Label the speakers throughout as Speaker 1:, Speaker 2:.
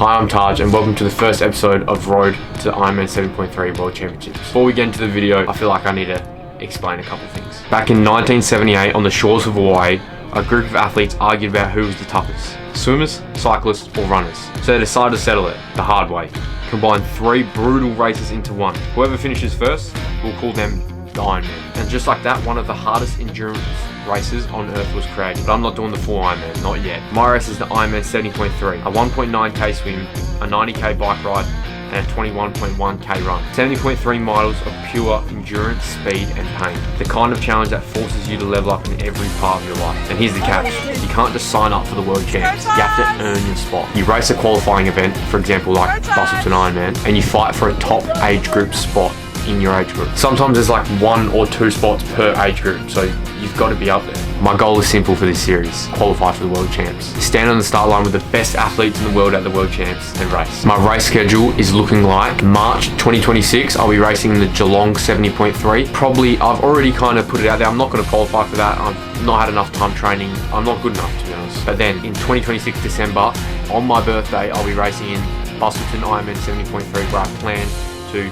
Speaker 1: Hi, I'm Taj and welcome to the first episode of Road to Ironman 70.3 World Championships. Before we get into the video, I feel like I need to explain a couple things. Back in 1978 on the shores of Hawaii, a group of athletes argued about who was the toughest, swimmers, cyclists or runners. So they decided to settle it the hard way. Combine 3 brutal races into one. Whoever finishes first, we'll call them the Ironman. And just like that, one of the hardest endurance races on earth was created. But I'm not doing the full Ironman, not yet. My race is the Ironman 70.3, a 1.9k swim, a 90k bike ride, and a 21.1k run. 70.3 miles of pure endurance, speed, and pain. The kind of challenge that forces you to level up in every part of your life. And here's the catch. You can't just sign up for the World Champs. You have to earn your spot. You race a qualifying event, for example like Bustleton Ironman, and you fight for a top age group spot in your age group. Sometimes there's like 1 or 2 spots per age group, so you've got to be up there. My goal is simple for this series: qualify for the World Champs. Stand on the start line with the best athletes in the world at the World Champs and race. My race schedule is looking like March 2026, I'll be racing in the Geelong 70.3. Probably, I've already kind of put it out there, I'm not going to qualify for that. I've not had enough time training. I'm not good enough, to be honest. But then in 2026 December, on my birthday, I'll be racing in Bustleton Ironman 70.3, where I plan to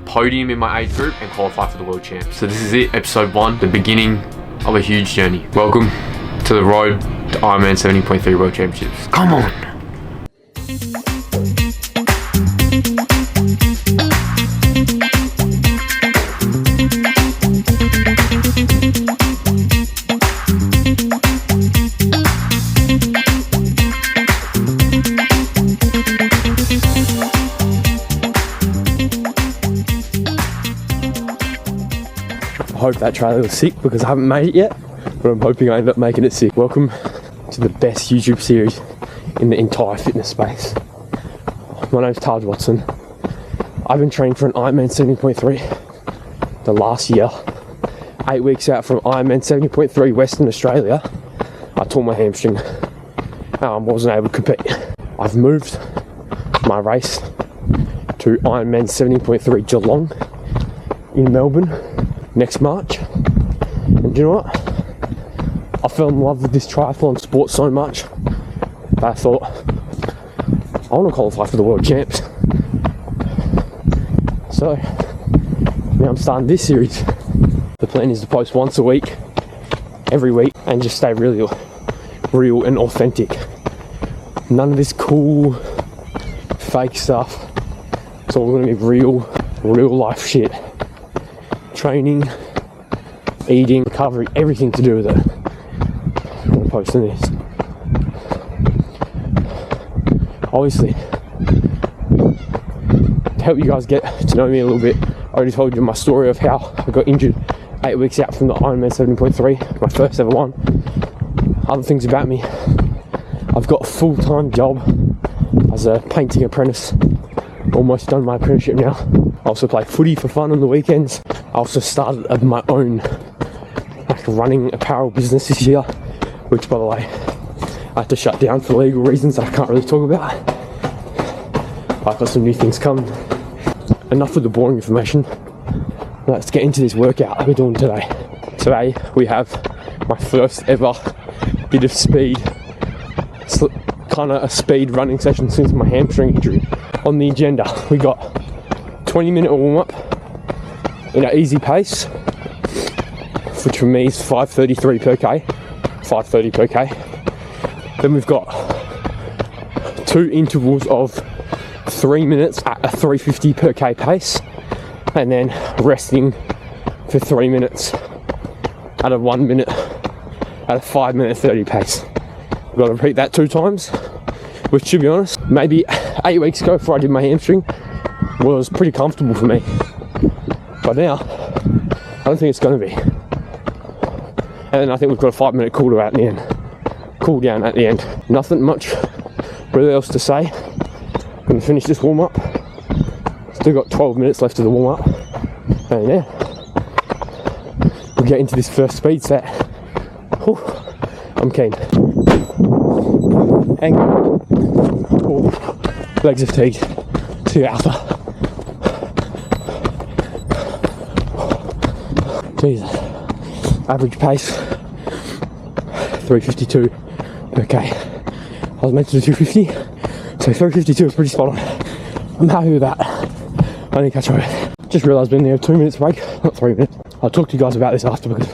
Speaker 1: podium in my age group and qualify for the World Champs. So this is it, episode 1, the beginning of a huge journey. Welcome to the road to Ironman 70.3 World Championships. Come on!
Speaker 2: I hope that trailer was sick because I haven't made it yet, but I'm hoping I end up making it sick. Welcome to the best YouTube series in the entire fitness space. My name's Taj Watson. I've been training for an Ironman 70.3 the last year. 8 weeks out from Ironman 70.3 Western Australia, I tore my hamstring and wasn't able to compete. I've moved my race to Ironman 70.3 Geelong in Melbourne next March, and you know what? I fell in love with this triathlon sport so much that I thought I want to qualify for the World Champs. So now I'm starting this series. The plan is to post once a week, every week, and just stay really real and authentic. None of this cool fake stuff. It's all going to be real life shit. Training, eating, recovery, everything to do with it. I'm going to post on this. Obviously, to help you guys get to know me a little bit, I already told you my story of how I got injured 8 weeks out from the Ironman 70.3, my first ever one. Other things about me: I've got a full-time job as a painting apprentice. Almost done my apprenticeship now. I also play footy for fun on the weekends. I also started my own running apparel business this year, which, by the way, I had to shut down for legal reasons that I can't really talk about. I've got some new things coming. Enough with the boring information. Let's get into this workout we're doing today. Today we have my first ever bit of speed, kind of a speed running session since my hamstring injury. On the agenda, we got 20-minute warm-up in an easy pace, which for me is 5:33 per k, 5:30 per k. Then we've got 2 intervals of 3 minutes at a 3:50 per k pace, and then resting for 3 minutes at a 1 minute, at a 5:30 pace. I've got to repeat that 2 times, which, to be honest, maybe 8 weeks ago before I did my hamstring was pretty comfortable for me. But now, I don't think it's going to be. And then I think we've got a 5-minute cool down at the end. Nothing much really else to say. I'm going to finish this warm up. Still got 12 minutes left of the warm up. And yeah, we'll get into this first speed set. Whew, I'm keen. Hang on. Ooh, legs are fatigued. Too alpha. Jesus. Average pace 3:52 per k. I was meant to do 250, so So 3:52 is pretty spot on. I'm happy with that. I need to catch up. Just realised we're near a 2 minutes break, not 3 minutes. I'll talk to you guys about this after because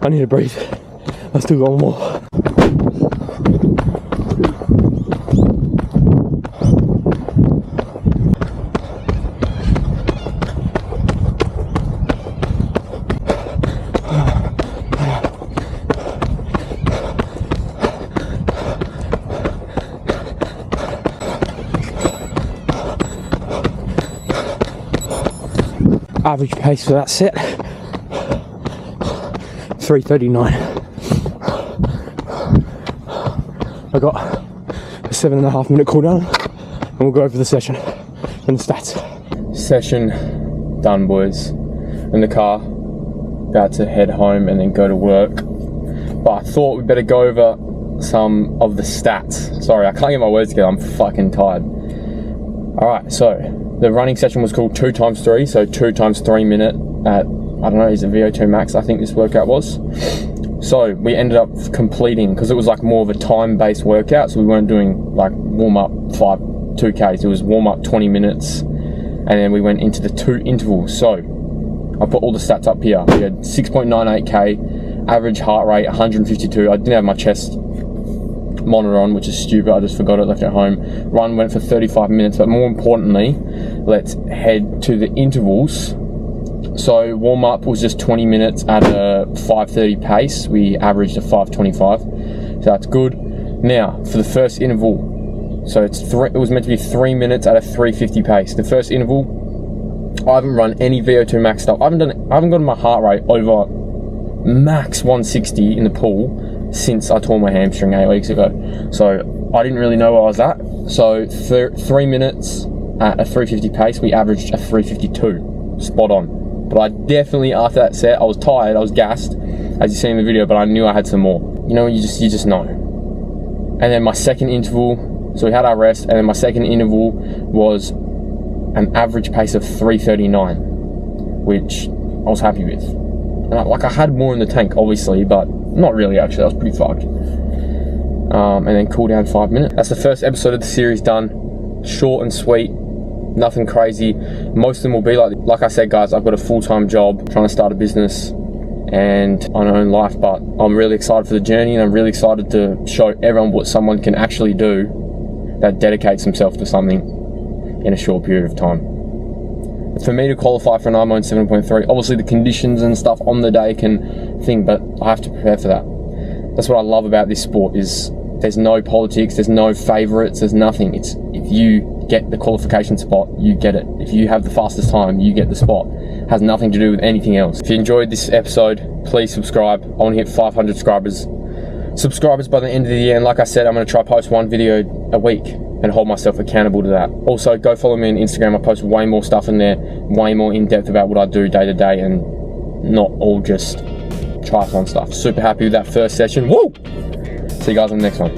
Speaker 2: I need to breathe. I've still got one more. Average pace for that set, 3:39. I got a 7.5 minute cooldown and we'll go over the session and the stats. Session done, boys. In the car, about to head home and then go to work. But I thought we'd better go over some of the stats. Sorry, I can't get my words together, I'm fucking tired. Alright, so the running session was called 2x3, so 2 times 3 minute at, I don't know, is it VO2 max I think this workout was. So we ended up completing, because it was like more of a time-based workout, so we weren't doing like warm-up 2Ks, it was warm-up 20 minutes, and then we went into the 2 intervals. So I put all the stats up here. We had 6.98k, average heart rate 152, I didn't have my chest monitor on, which is stupid, I just forgot it, left it at home. Run went for 35 minutes, but more importantly, let's head to the intervals. So warm up was just 20 minutes at a 5:30 pace. We averaged a 5:25, so that's good. Now for the first interval, so it was meant to be 3 minutes at a 3:50 pace. The first interval, I haven't run any VO2 max stuff. I haven't gotten my heart rate over max 160 in the pool since I tore my hamstring 8 weeks ago. So I didn't really know where I was at. So 3 minutes at a 3:50 pace, we averaged a 3:52, spot on. But I definitely, after that set, I was tired, I was gassed, as you see in the video, but I knew I had some more. You know, you just know. And then my second interval, so we had our rest, and then my second interval was an average pace of 3:39, which I was happy with. And I had more in the tank, obviously, but not really, actually. I was pretty fucked. And then cool down 5 minutes. That's the first episode of the series done. Short and sweet, nothing crazy. Most of them will be like I said, guys, I've got a full-time job, trying to start a business and my own life, but I'm really excited for the journey, and I'm really excited to show everyone what someone can actually do that dedicates himself to something in a short period of time. For me to qualify for an ironman 7.3, obviously the conditions and stuff on the day can think, but I have to prepare for that. That's what I love about this sport, is there's no politics, there's no favourites, there's nothing. It's if you get the qualification spot, you get it. If you have the fastest time, you get the spot. It has nothing to do with anything else. If you enjoyed this episode, please subscribe. I want to hit 500 subscribers by the end of the year, and like I said, I'm going to try post 1 video a week and hold myself accountable to that. Also, go follow me on Instagram. I post way more stuff in there, way more in depth about what I do day to day, and not all just triathlon stuff. Super happy with that first session. Woo! See you guys on the next one.